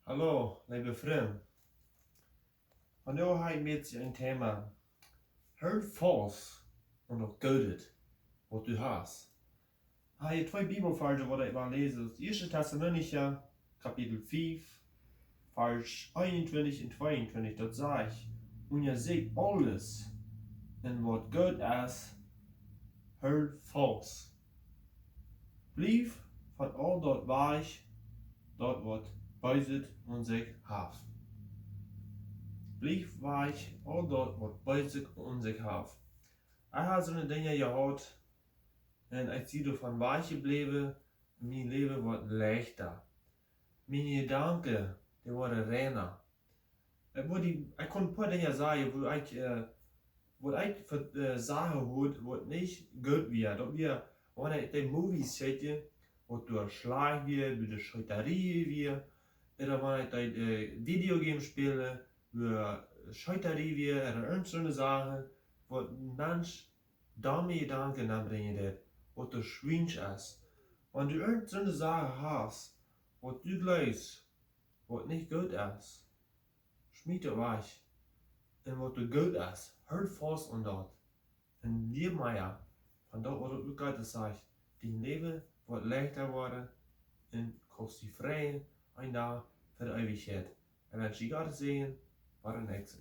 Hallo, liebe Freunde. Vandaag habe ich mit ein Thema. Hört vals und noch Godet, was du hast. Ich habe zwei Bibelverse, die ich mal lese. Das 1. Thessalonicher, Kapitel 5, Vers 21 und 22. Dort sagt, und ihr seht alles, in was Gott ist, hört vals. Blieb von all dort weich, dort was beiset und sich haft. Blieb weich, all dort wat bezig om zich heeft. Ik heb zo'n dingen gehad en ik zie ervan bijgebleven. Mijn leven wordt lichter. Mijn gedanken die worden reiner. Ik kon een paar dingen zeggen wat ik zeggen had, wat niet goed weer. Dat we, wanneer ik die movies zette, wat door slag weer, door de schutterie weer, oder wanneer ik die videogames spelen, wir Scheiterie wir oder irgendeine Sache, wo ein Mensch damit Gedanken anbringen wird, wo du schwinsch ist. Wenn du irgendeine Sache hast, wo du glaubst, wo nicht gut ist, schmied es weg. Und wo du gut ist, hört fast an dort. Und lieb mehr, von dort, wo du Gott sagt, dein Leben wird leichter worden und kannst dich frei ein da für die Ewigkeit. Und wenn ich Gott sehen, war der nächste.